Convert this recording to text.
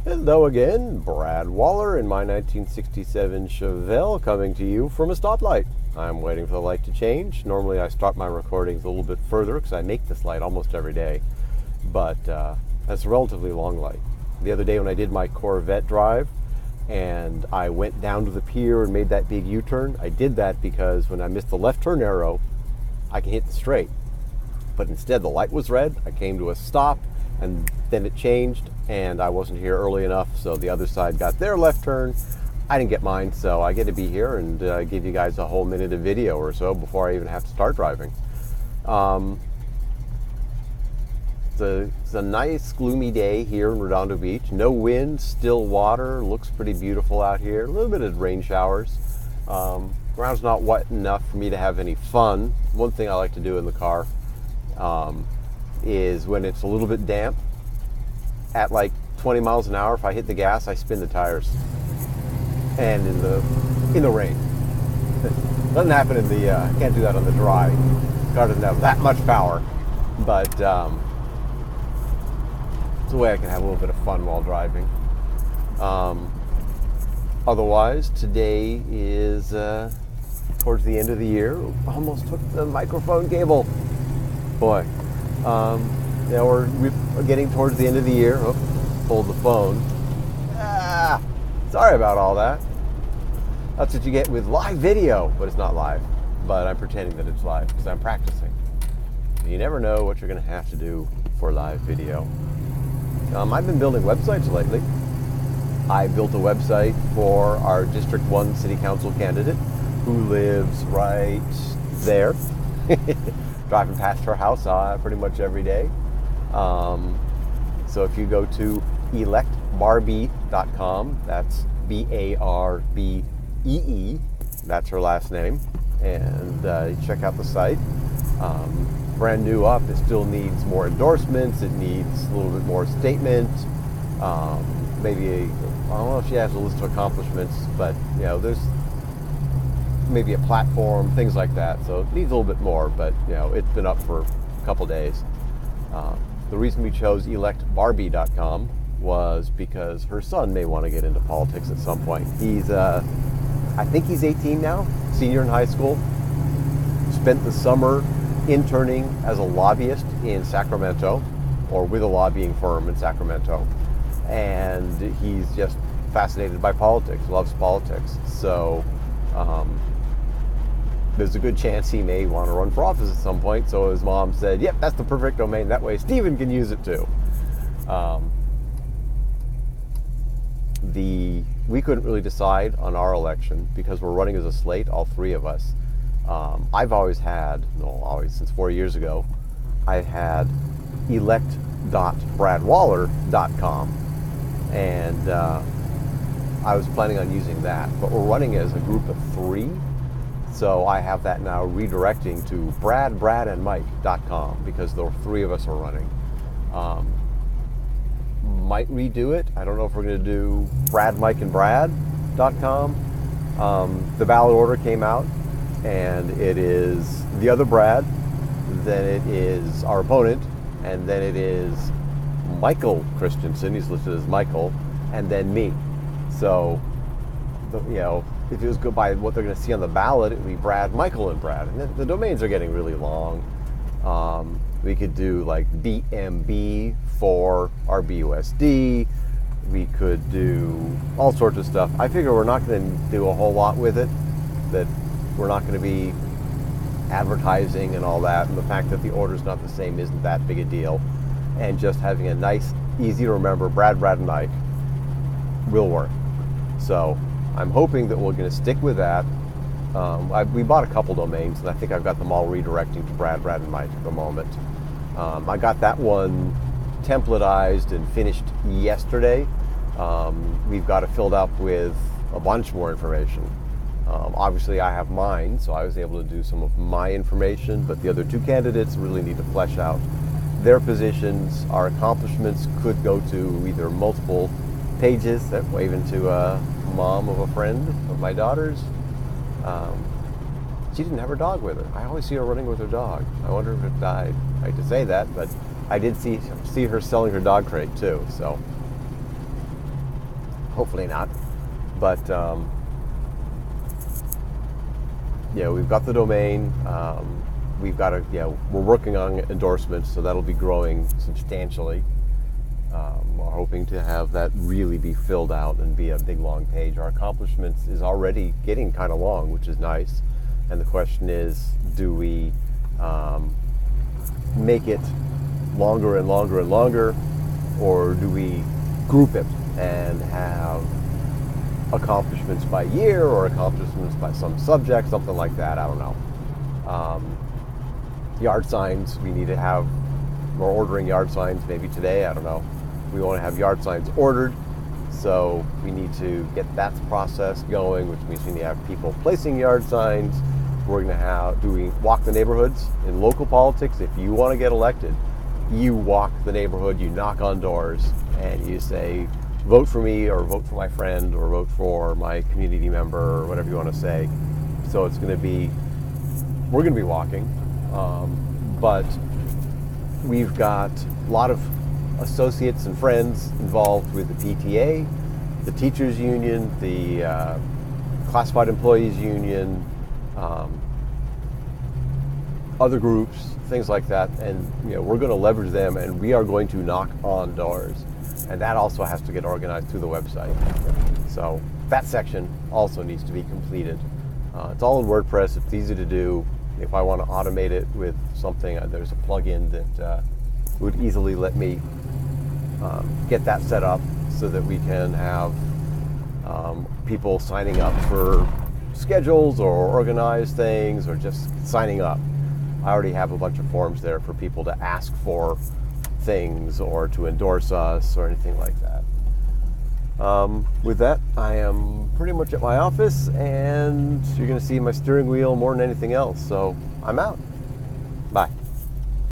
Hello again, Brad Waller in my 1967 Chevelle coming to you from a stoplight. I'm waiting for the light to change. Normally I start my recordings a little bit further because I make this light almost every day, but that's a relatively long light. The other day when I did my Corvette drive and I went down to the pier and made that big U-turn, I did that because when I missed the left turn arrow, I can hit the straight. But instead the light was red, I came to a stop, and then it changed, and I wasn't here early enough, so the other side got their left turn. I didn't get mine, so I get to be here and give you guys a whole minute of video or so before I even have to start driving. It's a nice, gloomy day here in Redondo Beach. No wind, still water, looks pretty beautiful out here. A little bit of rain showers. Ground's not wet enough for me to have any fun. One thing I like to do in the car is when it's a little bit damp, at like 20 miles an hour, if I hit the gas, I spin the tires. And in the rain. Doesn't happen in the, can't do that on the dry. The car doesn't have that much power, but it's a way I can have a little bit of fun while driving. Otherwise, today is towards the end of the year. Almost took the microphone cable. Boy. We're getting towards the end of the year. Oh, pulled the phone. Sorry about all that. That's what you get with live video, but it's not live. But I'm pretending that it's live because I'm practicing. You never know what you're going to have to do for live video. I've been building websites lately. I built a website for our District 1 City Council candidate who lives right there. Driving past her house pretty much every day. So if you go to electbarbee.com, that's B-A-R-B-E-E, that's her last name, and check out the site. Brand new up, it still needs more endorsements, it needs a little bit more statement, maybe I don't know if she has a list of accomplishments, but there's maybe a platform, things like that. So it needs a little bit more, but it's been up for a couple days. The reason we chose electbarbee.com was because her son may want to get into politics at some point. He's, I think he's 18 now, senior in high school. Spent the summer interning as a lobbyist in Sacramento, or with a lobbying firm in Sacramento. And he's just fascinated by politics, loves politics. So, there's a good chance he may want to run for office at some point. So his mom said, yep, that's the perfect domain. That way Stephen can use it too. We couldn't really decide on our election because we're running as a slate, all three of us. I've always had, since 4 years ago, I've had elect.bradwaller.com. And I was planning on using that. But we're running as a group of three. So I have that now redirecting to bradandmike.com because the three of us are running. Might redo it. I don't know if we're going to do bradmikeandbrad.com. The ballot order came out, and it is the other Brad, then it is our opponent, and then it is Michael Christensen. He's listed as Michael, and then me. So, if it was good by what they're going to see on the ballot, it would be Brad, Michael, and Brad. And the domains are getting really long. We could do like BMB for our BUSD. We could do all sorts of stuff. I figure we're not going to do a whole lot with it, that we're not going to be advertising and all that. And the fact that the order's not the same isn't that big a deal. And just having a nice, easy to remember Brad, and Mike will work. So I'm hoping that we're going to stick with that. We bought a couple domains, and I think I've got them all redirecting to Brad, and Mike at the moment. I got that one templatized and finished yesterday. We've got it filled up with a bunch more information. Obviously, I have mine, so I was able to do some of my information, but the other two candidates really need to flesh out their positions. Our accomplishments could go to either multiple pages that wave into a mom of a friend of my daughter's. She didn't have her dog with her. I always see her running with her dog. I wonder if it died. I hate to say that, but I did see her selling her dog crate too. So Hopefully not. But we've got the domain. We've got we're working on endorsements, so that'll be growing substantially. We're hoping to have that really be filled out and be a big long page. Our accomplishments is already getting kind of long, which is nice. And the question is, do we make it longer and longer and longer, or do we group it and have accomplishments by year or accomplishments by some subject, something like that? I don't know. Yard signs, we need to have, we're ordering yard signs maybe today, I don't know. We want to have yard signs ordered, so we need to get that process going, which means we need to have people placing yard signs. We're going to do we walk the neighborhoods in local politics? If you want to get elected, you walk the neighborhood, you knock on doors, and you say, vote for me, or vote for my friend, or vote for my community member, or whatever you want to say. So it's going to be, we're going to be walking, but we've got a lot of associates and friends involved with the PTA, the teachers union, the classified employees union, other groups, things like that, and we're going to leverage them, and we are going to knock on doors, and that also has to get organized through the website. So that section also needs to be completed. It's all in WordPress. It's easy to do. If I want to automate it with something, there's a plugin that would easily let me get that set up so that we can have people signing up for schedules or organize things or just signing up. I already have a bunch of forms there for people to ask for things or to endorse us or anything like that. With that, I am pretty much at my office, and you're going to see my steering wheel more than anything else. So I'm out. Bye.